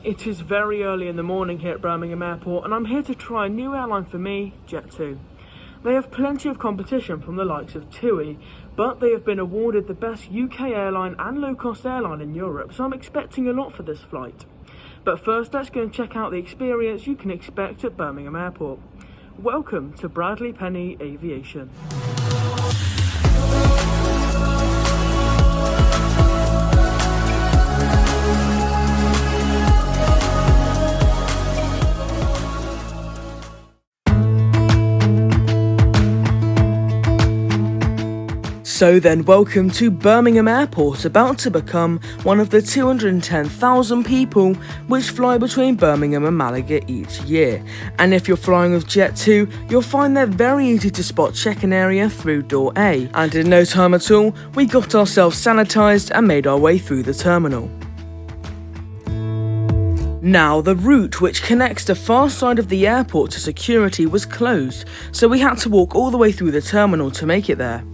It is very early in the morning here at Birmingham Airport and I'm here to try a new airline for me, Jet2. They have plenty of competition from the likes of TUI, but they have been awarded the best UK airline and low-cost airline in Europe, so I'm expecting a lot for this flight. But first, let's go and check out the experience you can expect at Birmingham Airport. Welcome to Bradley Penny Aviation. So then, welcome to Birmingham Airport, about to become one of the 210,000 people which fly between Birmingham and Malaga each year. And if you're flying with Jet2, you'll find they're very easy to spot check-in area through door A. And in no time at all, we got ourselves sanitised and made our way through the terminal. Now, the route which connects the far side of the airport to security was closed, so we had to walk all the way through the terminal to make it there.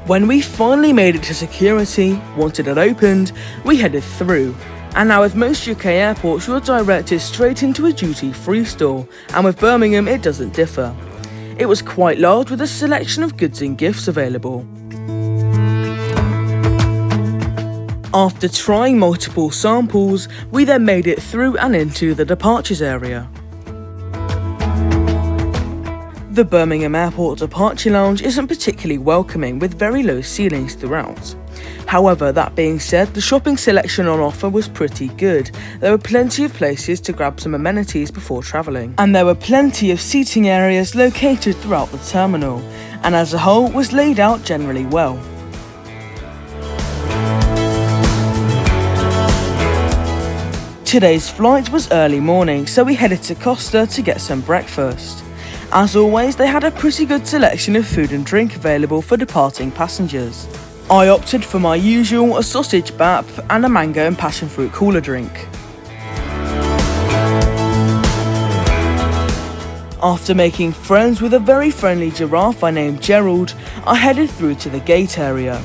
When we finally made it to security, once it had opened, we headed through. And now with most UK airports, you are directed straight into a duty-free store, and with Birmingham it doesn't differ. It was quite large with a selection of goods and gifts available. After trying multiple samples, we then made it through and into the departures area. The Birmingham Airport Departure Lounge isn't particularly welcoming with very low ceilings throughout. However, that being said, the shopping selection on offer was pretty good. There were plenty of places to grab some amenities before travelling. And there were plenty of seating areas located throughout the terminal, and as a whole was laid out generally well. Today's flight was early morning, so we headed to Costa to get some breakfast. As always, they had a pretty good selection of food and drink available for departing passengers. I opted for my usual, a sausage bap and a mango and passion fruit cooler drink. After making friends with a very friendly giraffe I named Gerald, I headed through to the gate area.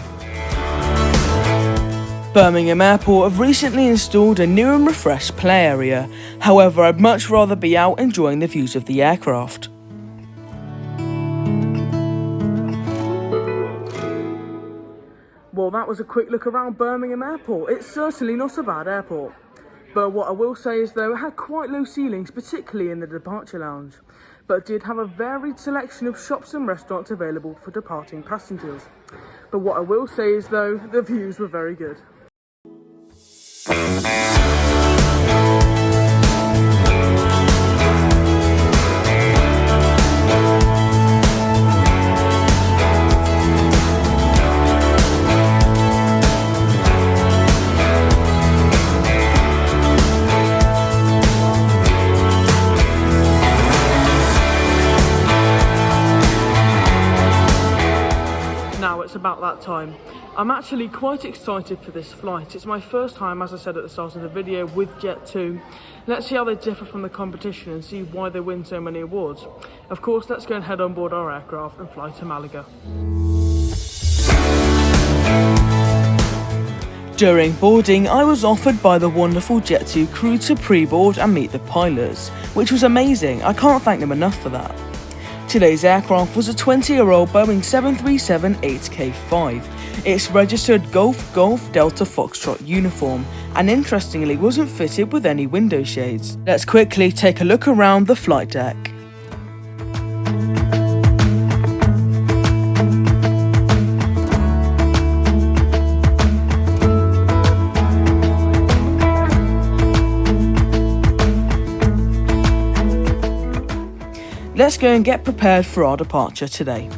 Birmingham Airport have recently installed a new and refreshed play area, however I'd much rather be out enjoying the views of the aircraft. Well, that was a quick look around Birmingham Airport. It's certainly not a bad airport. But what I will say is though, it had quite low ceilings, particularly in the departure lounge, but did have a varied selection of shops and restaurants available for departing passengers. But what I will say is though, the views were very good. Now it's about that time. I'm actually quite excited for this flight. It's my first time, as I said at the start of the video, with Jet2. Let's see how they differ from the competition and see why they win so many awards. Of course, let's go and head on board our aircraft and fly to Malaga. During boarding, I was offered by the wonderful Jet2 crew to pre-board and meet the pilots, which was amazing. I can't thank them enough for that. Today's aircraft was a 20-year-old Boeing 737-8K5. It's registered Golf Golf Delta Foxtrot uniform, and interestingly wasn't fitted with any window shades. Let's quickly take a look around the flight deck. Let's go and get prepared for our departure today.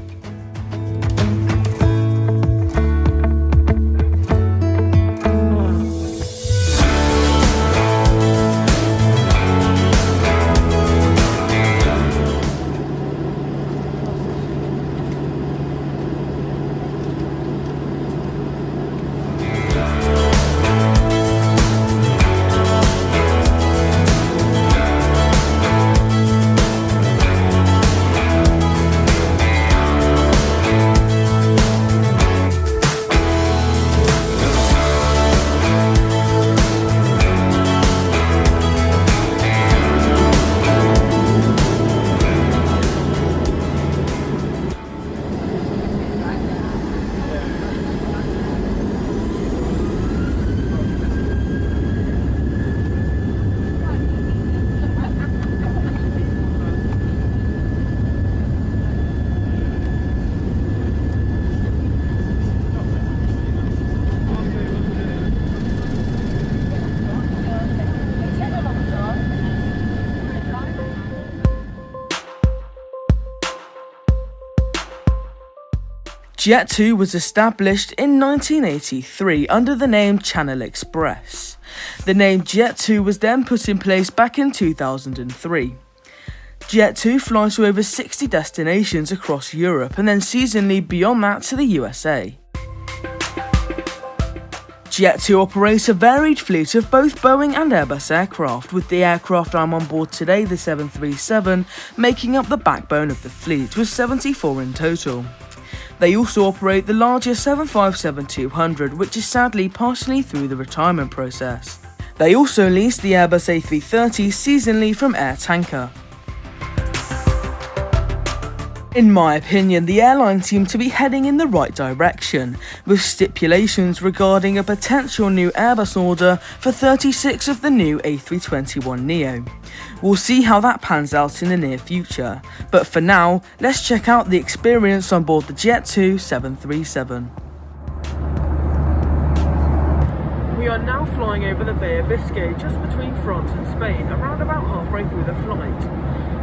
Jet2 was established in 1983 under the name Channel Express. The name Jet2 was then put in place back in 2003. Jet2 flies to over 60 destinations across Europe and then seasonally beyond that to the USA. Jet2 operates a varied fleet of both Boeing and Airbus aircraft, with the aircraft I'm on board today, the 737, making up the backbone of the fleet, with 74 in total. They also operate the largest 757-200, which is sadly partially through the retirement process. They also lease the Airbus A330 seasonally from Air Tanker. In my opinion, the airline seemed to be heading in the right direction, with stipulations regarding a potential new Airbus order for 36 of the new A321neo. We'll see how that pans out in the near future, but for now, let's check out the experience on board the Jet2 737. We are now flying over the Bay of Biscay, just between France and Spain, around about halfway through the flight.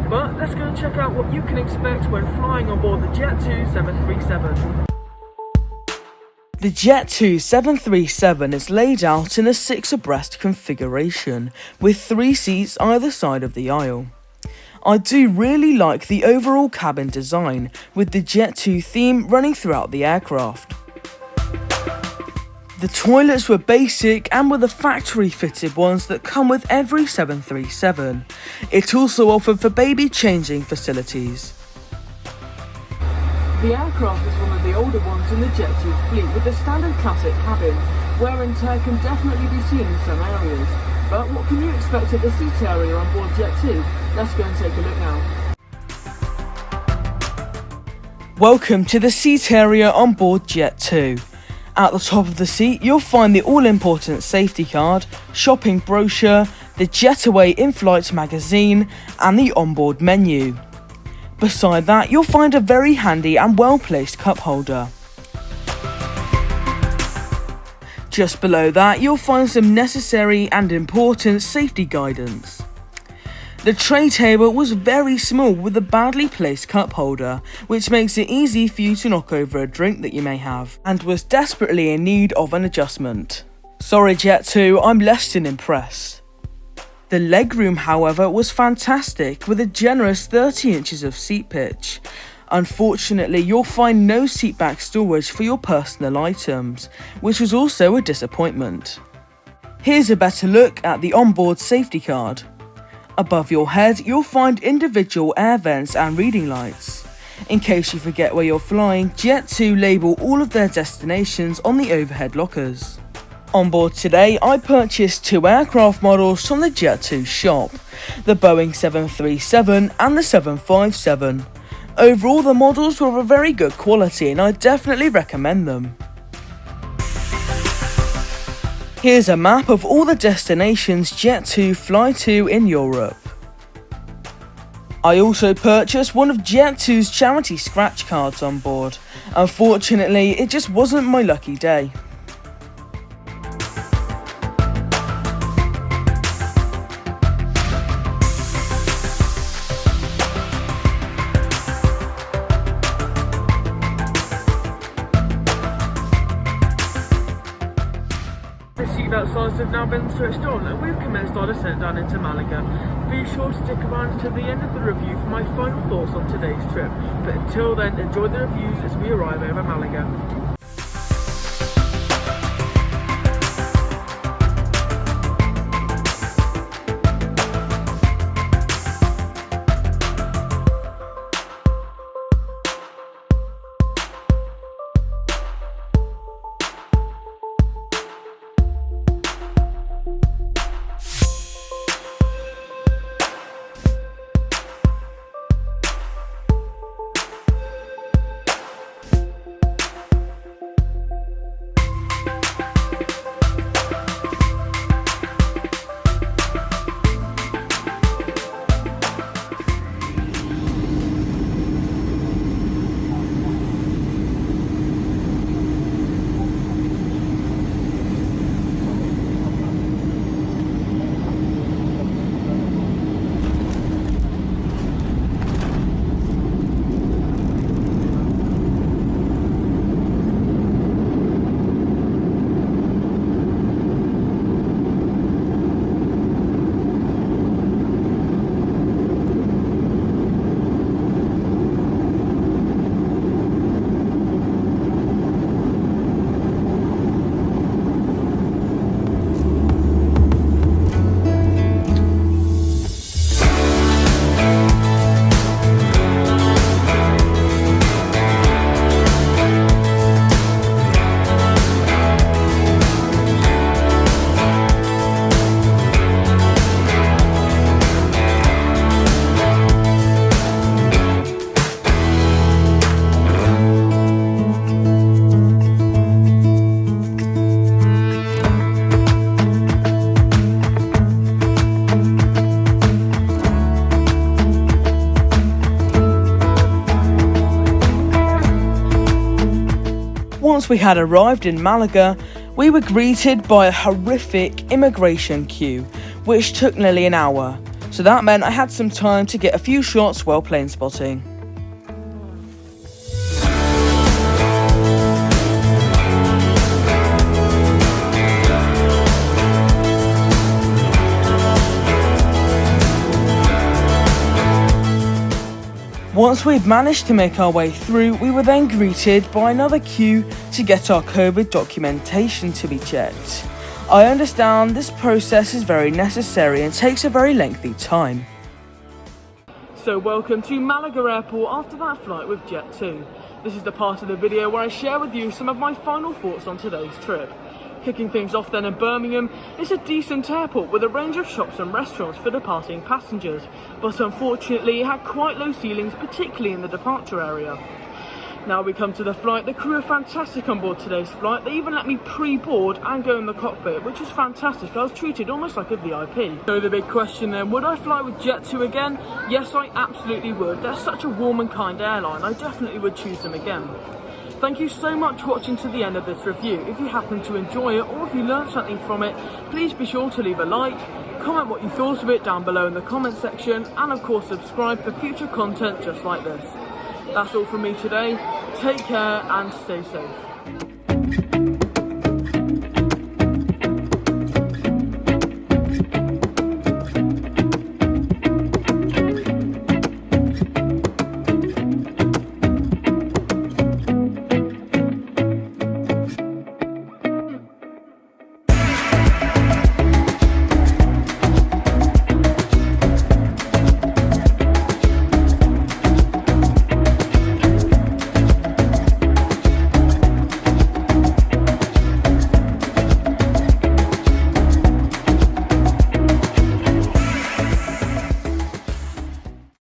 But let's go and check out what you can expect when flying on board the Jet2 737. The Jet2 737 is laid out in a 6 abreast configuration, with 3 seats either side of the aisle. I do really like the overall cabin design, with the Jet2 theme running throughout the aircraft. The toilets were basic and were the factory fitted ones that come with every 737. It also offered for baby changing facilities. The aircraft is one of the older ones in the Jet2 fleet, with the standard classic cabin. Wear and tear can definitely be seen in some areas. But what can you expect at the seat area on board Jet2? Let's go and take a look now. Welcome to the seat area on board Jet2. At the top of the seat, you'll find the all-important safety card, shopping brochure, the Jetaway Inflight magazine, and the onboard menu. Beside that, you'll find a very handy and well-placed cup holder. Just below that, you'll find some necessary and important safety guidance. The tray table was very small with a badly placed cup holder, which makes it easy for you to knock over a drink that you may have, and was desperately in need of an adjustment. Sorry Jet2, I'm less than impressed. The legroom, however, was fantastic, with a generous 30 inches of seat pitch. Unfortunately, you'll find no seatback storage for your personal items, which was also a disappointment. Here's a better look at the onboard safety card. Above your head, you'll find individual air vents and reading lights. In case you forget where you're flying, Jet2 label all of their destinations on the overhead lockers. On board today, I purchased 2 aircraft models from the Jet2 shop, the Boeing 737 and the 757. Overall, the models were of a very good quality and I definitely recommend them. Here's a map of all the destinations Jet2 fly to in Europe. I also purchased one of Jet2's charity scratch cards on board. Unfortunately, it just wasn't my lucky day. The seatbelt signs have now been switched on and we've commenced our descent down into Malaga. Be sure to stick around to the end of the review for my final thoughts on today's trip, but until then, enjoy the reviews as we arrive over Malaga. once we had arrived in Malaga, we were greeted by a horrific immigration queue, which took nearly an hour. So that meant I had some time to get a few shots while plane spotting. Once we'd managed to make our way through, we were then greeted by another queue to get our COVID documentation to be checked. I understand this process is very necessary and takes a very lengthy time. So welcome to Malaga Airport after that flight with Jet2. This is the part of the video where I share with you some of my final thoughts on today's trip. Kicking things off then in Birmingham, it's a decent airport with a range of shops and restaurants for departing passengers, but unfortunately it had quite low ceilings, particularly in the departure area. Now we come to the flight. The crew are fantastic on board today's flight. They even let me pre-board and go in the cockpit, which was fantastic. I was treated almost like a VIP. So the big question then, would I fly with Jet2 again? Yes, I absolutely would. They're such a warm and kind airline. I definitely would choose them again. Thank you so much for watching to the end of this review. If you happen to enjoy it or if you learned something from it, please be sure to leave a like, comment what you thought of it down below in the comment section, and of course subscribe for future content just like this. That's all from me today. Take care and stay safe.